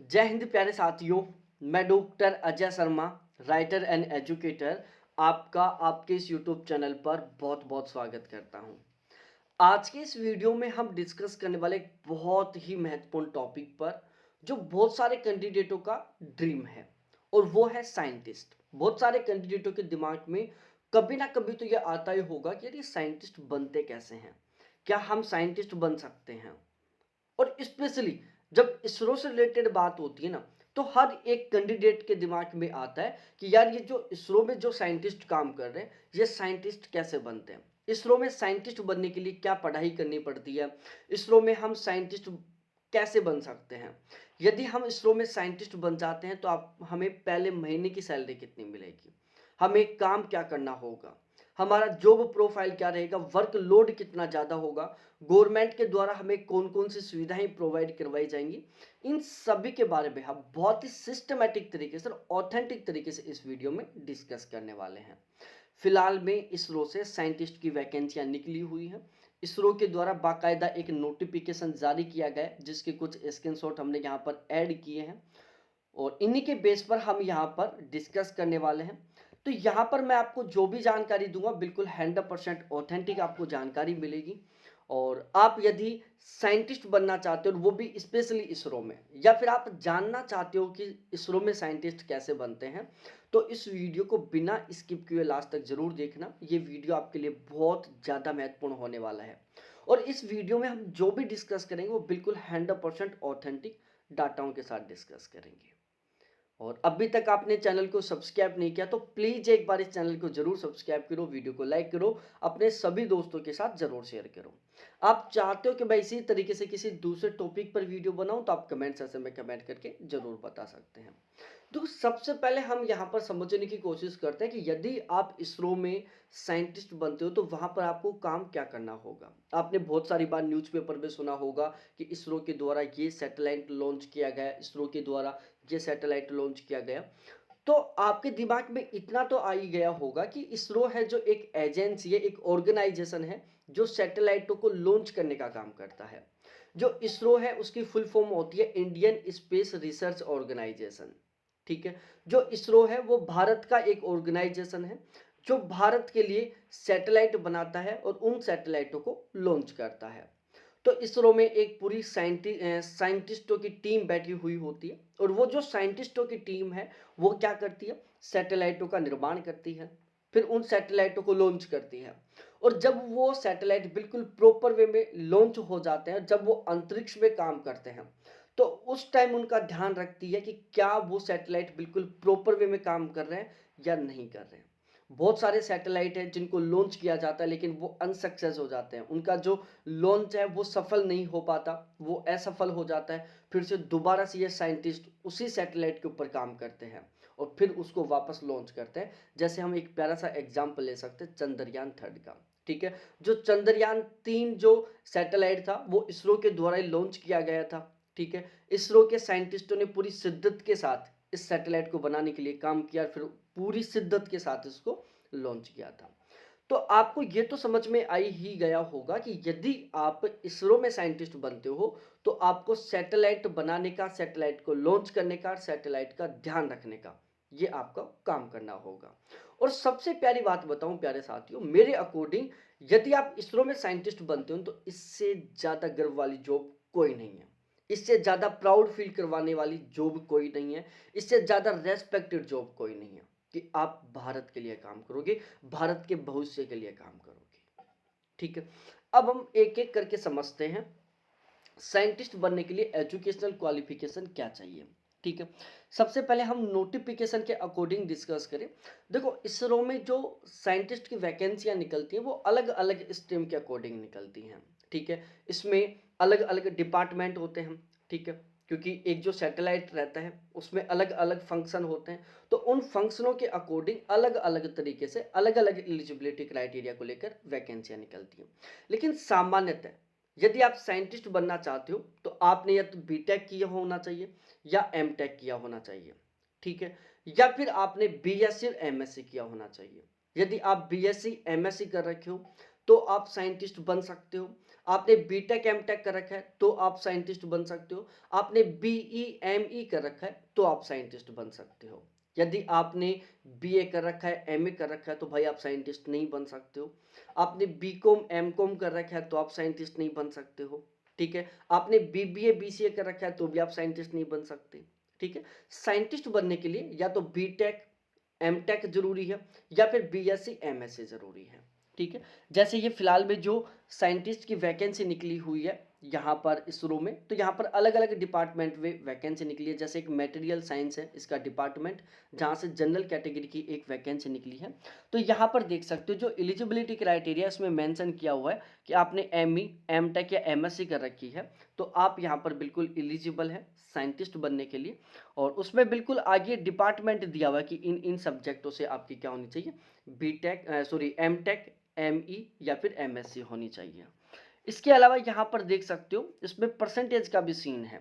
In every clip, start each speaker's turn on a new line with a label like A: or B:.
A: जय हिंद प्यारे साथियों। मैं doctor Ajay Sharma, writer and educator, आपका आपके इस यूट्यूब चैनल पर बहुत बहुत स्वागत करता हूं। आज के इस वीडियो में हम डिस्कस करने वाले एक बहुत ही महत्वपूर्ण टॉपिक पर जो बहुत सारे कैंडिडेटों का ड्रीम है, और वो है साइंटिस्ट। बहुत सारे कैंडिडेटों के दिमाग में कभी ना कभी तो ये आता ही होगा कि यदि साइंटिस्ट बनते कैसे हैं, क्या हम साइंटिस्ट बन सकते हैं। और स्पेशली जब इसरो से रिलेटेड बात होती है ना, तो हर एक कैंडिडेट के दिमाग में आता है कि यार ये जो इसरो में जो साइंटिस्ट काम कर रहे हैं, ये साइंटिस्ट कैसे बनते हैं। इसरो में साइंटिस्ट बनने के लिए क्या पढ़ाई करनी पड़ती है, इसरो में हम साइंटिस्ट कैसे बन सकते हैं। यदि हम इसरो में साइंटिस्ट बन जाते हैं तो आप हमें पहले महीने की सैलरी कितनी मिलेगी, हमें काम क्या करना होगा, हमारा जॉब प्रोफाइल क्या रहेगा, वर्क लोड कितना ज़्यादा होगा, गवर्नमेंट के द्वारा हमें कौन कौन सी सुविधाएं प्रोवाइड करवाई जाएंगी, इन सभी के बारे में हम बहुत ही सिस्टमेटिक तरीके से और ऑथेंटिक तरीके से इस वीडियो में डिस्कस करने वाले हैं। फिलहाल में इसरो से साइंटिस्ट की वैकेंसियां निकली हुई हैं। इसरो के द्वारा बाकायदा एक नोटिफिकेशन जारी किया गया है, जिसके कुछ स्क्रीनशॉट हमने यहाँ पर ऐड किए हैं और इन्हीं के बेस पर हम यहाँ पर डिस्कस करने वाले हैं। तो यहाँ पर मैं आपको जो भी जानकारी दूंगा बिल्कुल 100% ऑथेंटिक आपको जानकारी मिलेगी। और आप यदि साइंटिस्ट बनना चाहते हो, वो भी स्पेशली इसरो में, या फिर आप जानना चाहते हो कि इसरो में साइंटिस्ट कैसे बनते हैं, तो इस वीडियो को बिना स्किप किए लास्ट तक जरूर देखना। ये वीडियो आपके लिए बहुत ज़्यादा महत्वपूर्ण होने वाला है। और इस वीडियो में हम जो भी डिस्कस करेंगे वो बिल्कुल 100% ऑथेंटिक डाटाओं के साथ डिस्कस करेंगे। और अभी तक आपने चैनल को सब्सक्राइब नहीं किया तो प्लीज एक बार इस चैनल को जरूर सब्सक्राइब करो, वीडियो को लाइक करो, अपने सभी दोस्तों के साथ जरूर शेयर करो। आप चाहते हो कि मैं इसी तरीके से किसी दूसरे टॉपिक पर वीडियो बनाऊं तो आप कमेंट सेक्शन में कमेंट करके जरूर बता सकते हैं। तो सबसे पहले हम यहाँ पर समझने की कोशिश करते हैं कि यदि आप इसरो में साइंटिस्ट बनते हो तो वहां पर आपको काम क्या करना होगा। आपने बहुत सारी बार न्यूज़पेपर में सुना होगा कि इसरो के द्वारा ये सैटेलाइट लॉन्च किया गया, इसरो के द्वारा ये सैटेलाइट लॉन्च किया गया। तो आपके दिमाग में इतना तो आ ही गया होगा कि इसरो है जो एक एजेंसी है, एक ऑर्गेनाइजेशन है जो सैटेलाइटों को लॉन्च करने का काम करता है। जो इसरो है उसकी फुल फॉर्म होती है इंडियन स्पेस रिसर्च ऑर्गेनाइजेशन। ठीक है, जो इसरो है वो भारत का एक ऑर्गेनाइजेशन है जो भारत के लिए सैटेलाइट बनाता है और उन सैटेलाइटों को लॉन्च करता है। तो इसरो में एक पूरी साइंटिस्टों की टीम बैठी हुई होती है, और वो जो साइंटिस्टों की टीम है वो क्या करती है, सैटेलाइटों का निर्माण करती है, फिर उन सैटेलाइटों को लॉन्च करती है। और जब वो सैटेलाइट बिल्कुल प्रॉपर वे में लॉन्च हो जाते हैं, जब वो अंतरिक्ष में काम करते हैं, तो उस टाइम उनका ध्यान रखती है कि क्या वो सैटेलाइट बिल्कुल प्रॉपर वे में काम कर रहे हैं या नहीं कर रहे हैं। बहुत सारे सैटेलाइट हैं जिनको लॉन्च किया जाता है लेकिन वो अनसक्सेस हो जाते हैं, उनका जो लॉन्च है वो सफल नहीं हो पाता, वो असफल हो जाता है। फिर से दोबारा से ये साइंटिस्ट उसी सैटेलाइट के ऊपर काम करते हैं और फिर उसको वापस लॉन्च करते हैं। जैसे हम एक प्यारा सा एग्जाम्पल ले सकते हैं चंद्रयान 3 का। ठीक है, जो चंद्रयान 3 जो सैटेलाइट था वो इसरो के द्वारा ही लॉन्च किया गया था। ठीक है, इसरो के साइंटिस्टों ने पूरी शिद्दत के साथ इस सैटेलाइट को बनाने के लिए काम किया, फिर पूरी शिद्दत के साथ इसको लॉन्च किया था। तो आपको ये तो समझ में आ ही गया होगा कि यदि आप इसरो में साइंटिस्ट बनते हो तो आपको सैटेलाइट बनाने का, सैटेलाइट को लॉन्च करने का, सैटेलाइट का ध्यान रखने का, ये आपका काम करना होगा। और सबसे प्यारी बात बताऊं प्यारे साथियों, मेरे अकॉर्डिंग यदि आप इसरो में साइंटिस्ट बनते हो तो इससे ज़्यादा गर्व वाली जॉब कोई नहीं है, इससे ज़्यादा प्राउड फील करवाने वाली जॉब कोई नहीं है, इससे ज़्यादा रेस्पेक्टेड जॉब कोई नहीं है कि आप भारत के लिए काम करोगे, भारत के भविष्य के लिए काम करोगे। ठीक है, अब हम एक एक करके समझते हैं साइंटिस्ट बनने के लिए एजुकेशनल क्वालिफिकेशन क्या चाहिए। ठीक है, सबसे पहले हम नोटिफिकेशन के अकॉर्डिंग डिस्कस करें। देखो, इसरो में जो साइंटिस्ट की वैकेंसियां निकलती हैं वो अलग अलग स्ट्रीम के अकॉर्डिंग निकलती हैं। ठीक है, इसमें अलग अलग डिपार्टमेंट होते हैं। ठीक है, क्योंकि एक जो सैटेलाइट रहता है उसमें अलग अलग फंक्शन होते हैं, तो उन फंक्शनों के अकॉर्डिंग अलग अलग तरीके से अलग अलग एलिजिबिलिटी क्राइटेरिया को लेकर वैकेंसियां निकलती हैं। लेकिन सामान्यतः यदि आप साइंटिस्ट बनना चाहते हो तो आपने या तो बीटेक किया होना चाहिए या एमटेक किया होना चाहिए। ठीक है, या फिर आपने बीएससी और एमएससी किया होना चाहिए। यदि आप बीएससी एमएससी कर रखे हो तो आप साइंटिस्ट बन सकते हो। आपने बीटेक एमटेक कर रखा है तो आप साइंटिस्ट बन सकते हो। आपने बीई एमई कर रखा है तो आप साइंटिस्ट बन सकते हो। यदि आपने बीए कर रखा है, एमए कर रखा है तो भाई आप साइंटिस्ट नहीं बन सकते हो। आपने बीकॉम एमकॉम कर रखा है तो आप साइंटिस्ट नहीं बन सकते हो। ठीक है, आपने बीबीए बीसीए कर रखा है तो भी आप साइंटिस्ट नहीं बन सकते। ठीक है, साइंटिस्ट बनने के लिए या तो बीटेक एमटेक जरूरी है या फिर बीएससी एमएससी जरूरी है। ठीक है, जैसे ये फिलहाल में जो साइंटिस्ट की वैकेंसी निकली हुई है यहाँ पर इसरो में, तो यहाँ पर अलग अलग डिपार्टमेंट में वैकेंसी निकली है। जैसे एक मटेरियल साइंस है इसका डिपार्टमेंट, जहाँ से जनरल कैटेगरी की एक वैकेंसी निकली है। तो यहाँ पर देख सकते हो जो एलिजिबिलिटी क्राइटेरिया इसमें मेंशन किया हुआ है कि आपने एमई एमटेक या एमएससी कर रखी है तो आप यहाँ पर बिल्कुल एलिजिबल है साइंटिस्ट बनने के लिए। और उसमें बिल्कुल आगे डिपार्टमेंट दिया हुआ है कि इन इन सब्जेक्टों से आपकी क्या होनी चाहिए, बीटेक सॉरी एमटेक एमई या फिर एमएससी होनी चाहिए। इसके अलावा यहाँ पर देख सकते हो इसमें परसेंटेज का भी सीन है।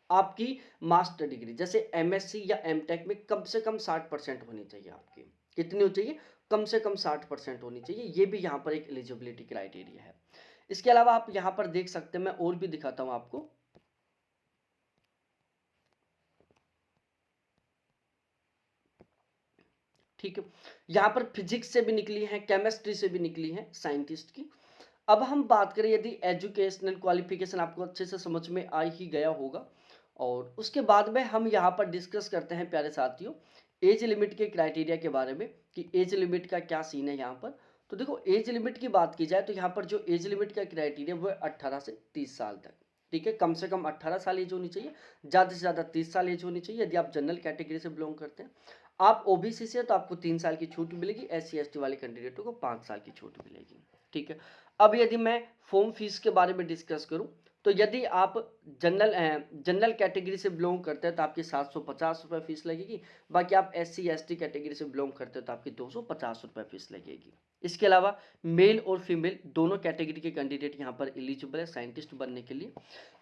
A: आपकी मास्टर डिग्री जैसे एमएससी या एमटेक में कम से कम 60% होनी चाहिए। आपकी कितनी हो चाहिए, कम से कम 60% होनी चाहिए। ये भी यहाँ पर एक एलिजिबिलिटी क्राइटेरिया है। इसके अलावा आप यहाँ पर देख सकते हैं, मैं और भी दिखाता हूँ आपको। ठीक है, यहाँ पर फिजिक्स से भी निकली है, केमिस्ट्री से भी निकली है साइंटिस्ट की। अब हम बात करें यदि एजुकेशनल क्वालिफिकेशन आपको अच्छे से समझ में आ ही गया होगा, और उसके बाद में हम यहाँ पर डिस्कस करते हैं प्यारे साथियों एज लिमिट के क्राइटेरिया के बारे में कि एज लिमिट का क्या सीन है यहाँ पर। तो देखो एज लिमिट की बात की जाए तो यहाँ पर जो एज लिमिट का क्राइटेरिया वो है 18 से 30 साल तक। ठीक है, कम से कम 18 साल एज होनी चाहिए, ज़्यादा से ज़्यादा 30 साल एज होनी चाहिए यदि आप जनरल कैटेगरी से बिलोंग करते हैं। आप ओबीसी से तो आपको 3 साल की छूट मिलेगी, SC ST वाले कैंडिडेटों को 5 साल की छूट मिलेगी। ठीक है, अब यदि मैं फॉर्म फीस के बारे में डिस्कस करूं तो यदि आप जनरल कैटेगरी से बिलोंग करते हैं तो आपकी 750 रुपये फीस लगेगी। बाकी आप SC ST कैटेगरी से बिलोंग करते हो तो आपकी 250 रुपये फीस लगेगी। इसके अलावा मेल और फीमेल दोनों कैटेगरी के कैंडिडेट यहाँ पर एलिजिबल है साइंटिस्ट बनने के लिए।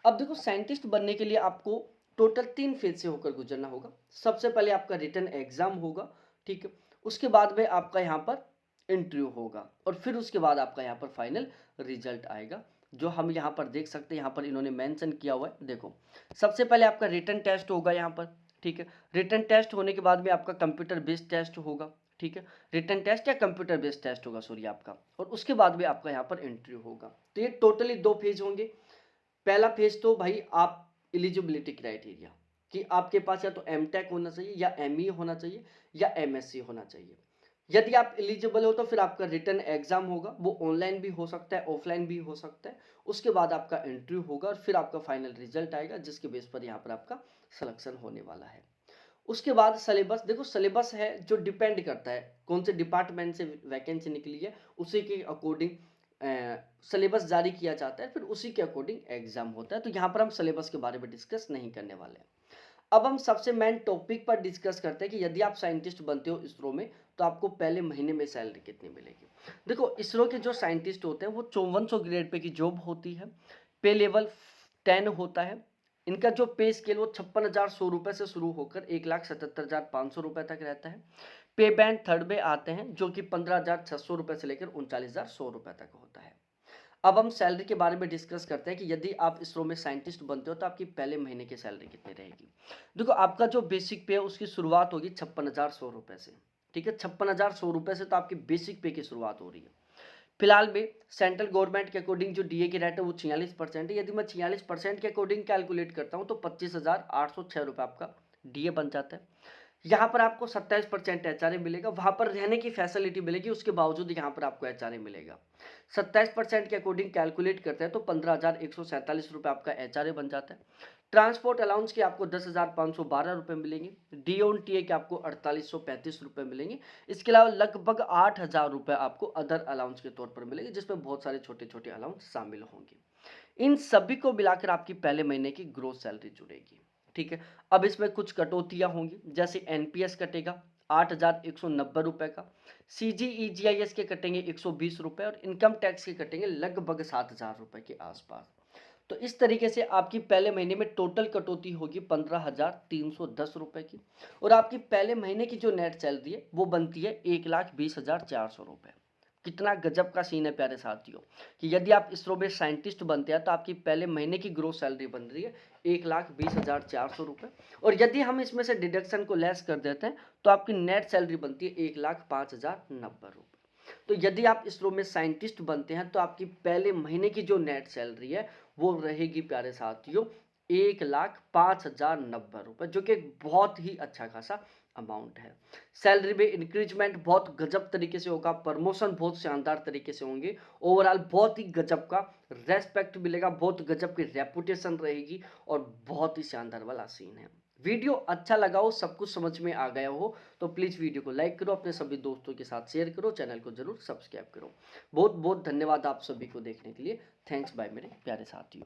A: अब देखो साइंटिस्ट बनने के लिए आपको टोटल 3 फेज से होकर गुजरना होगा। सबसे पहले आपका रिटन एग्जाम होगा। ठीक है, उसके बाद में आपका यहाँ पर इंटरव्यू होगा और फिर उसके बाद आपका यहाँ पर फाइनल रिजल्ट आएगा, जो हम यहाँ पर देख सकते हैं। यहाँ पर इन्होंने मेंशन किया हुआ है, देखो सबसे पहले आपका रिटन टेस्ट होगा यहाँ पर। ठीक है, रिटन टेस्ट होने के बाद में आपका कंप्यूटर बेस्ड टेस्ट होगा। ठीक है, रिटन टेस्ट या कंप्यूटर बेस्ड टेस्ट होगा सॉरी आपका, और उसके बाद में आपका यहाँ पर इंटरव्यू होगा। तो ये टोटली 2 फेज होंगे। पहला फेज तो भाई आप एलिजिबिलिटी क्राइटेरिया कि आपके पास या तो एमटेक होना चाहिए या एमई होना चाहिए या एमएससी होना चाहिए। यदि आप एलिजिबल हो तो फिर आपका रिटन एग्जाम होगा, वो ऑनलाइन भी हो सकता है ऑफलाइन भी हो सकता है। उसके बाद आपका इंटरव्यू होगा और फिर आपका फाइनल रिजल्ट आएगा, जिसके बेस पर यहाँ पर आपका सिलेक्शन होने वाला है। उसके बाद सिलेबस, देखो सिलेबस है जो डिपेंड करता है कौन से डिपार्टमेंट से वैकेंसी निकली है, उसी के अकॉर्डिंग सिलेबस जारी किया जाता है, फिर उसी के अकॉर्डिंग एग्जाम होता है। तो यहाँ पर हम सिलेबस के बारे में डिस्कस नहीं करने वाले हैं। अब हम सबसे मेन टॉपिक पर डिस्कस करते हैं कि यदि आप साइंटिस्ट बनते हो इसरो में तो आपको पहले महीने में सैलरी कितनी मिलेगी। देखो इसरो के जो साइंटिस्ट होते हैं वो 5400 ग्रेड पे की जॉब होती है। पे लेवल 10 होता है। इनका जो पे स्केल वो 56,100 रुपये से शुरू होकर 1,77,500 रुपये तक रहता है। पे बैंड थर्ड में आते हैं जो कि 15,600 रुपये से लेकर 39,100 रुपये तक होता है। अब हम सैलरी के बारे में डिस्कस करते हैं कि यदि आप इसरो में साइंटिस्ट बनते हो तो आपकी पहले महीने की सैलरी कितनी रहेगी। देखो आपका जो बेसिक पे है उसकी शुरुआत होगी 56,100 रुपये से। ठीक है, 56,100 रुपये से तो आपकी बेसिक पे की शुरुआत हो रही है। फिलहाल में सेंट्रल गवर्नमेंट के अकॉर्डिंग जो डीए की रेट है वो 46% है। यदि मैं 46% के अकॉर्डिंग कैलकुलेट करता हूँ तो 25,806 रुपये आपका डीए बन जाता है। यहाँ पर आपको 27% एचआरए मिलेगा, वहाँ पर रहने की फैसिलिटी मिलेगी, उसके बावजूद यहाँ पर आपको एचआरए मिलेगा। 27% के अकॉर्डिंग कैलकुलेट करते हैं तो 15,147 रुपये आपका एचआरए बन जाता है। ट्रांसपोर्ट अलाउंस के आपको 10,512 रुपये मिलेंगे। डी ऑन टी ए के आपको 4,835 रुपये मिलेंगे। इसके अलावा लगभग 8,000 रुपये आपको अदर अलाउंस के तौर पर मिलेंगे, जिसमें बहुत सारे छोटे छोटे अलाउंस शामिल होंगे। इन सभी को मिलाकर आपकी पहले महीने की ग्रोथ सैलरी जुड़ेगी। ठीक है, अब इसमें कुछ कटौतियां होंगी, जैसे एनपीएस कटेगा 8,190 रुपये का, CGEGIS के कटेंगे 120 रुपये और इनकम टैक्स के कटेंगे लगभग 7,000 रुपये के आसपास। तो इस तरीके से आपकी पहले महीने में टोटल कटौती होगी 15,310 रुपये की, और आपकी पहले महीने की जो नेट सैलरी है वो बनती है 1,20,400 रुपये। कितना गजब का सीन है प्यारे साथियों कि यदि आप इसरो में साइंटिस्ट बनते हैं तो आपकी पहले महीने की ग्रोस सैलरी बन रही है 1,20,400 रुपये, और यदि हम इसमें से डिडक्शन को लेस कर देते हैं तो आपकी नेट सैलरी बनती है 1,05,090 रुपये। तो यदि आप इसरो में साइंटिस्ट बनते हैं तो आपकी पहले महीने की जो नेट सैलरी है वो रहेगी प्यारे साथियों 1,05,090 रुपये, जो कि एक बहुत ही अच्छा खासा अमाउंट है। सैलरी में इंक्रीजमेंट बहुत गजब तरीके से होगा, प्रमोशन बहुत शानदार तरीके से होंगे, ओवरऑल बहुत ही गजब का रेस्पेक्ट मिलेगा, बहुत गजब की रेपुटेशन रहेगी और बहुत ही शानदार वाला सीन है। वीडियो अच्छा लगा हो, सब कुछ समझ में आ गया हो तो प्लीज़ वीडियो को लाइक करो, अपने सभी दोस्तों के साथ शेयर करो, चैनल को जरूर सब्सक्राइब करो। बहुत बहुत धन्यवाद आप सभी को देखने के लिए। थैंक्स बाय मेरे प्यारे साथियों।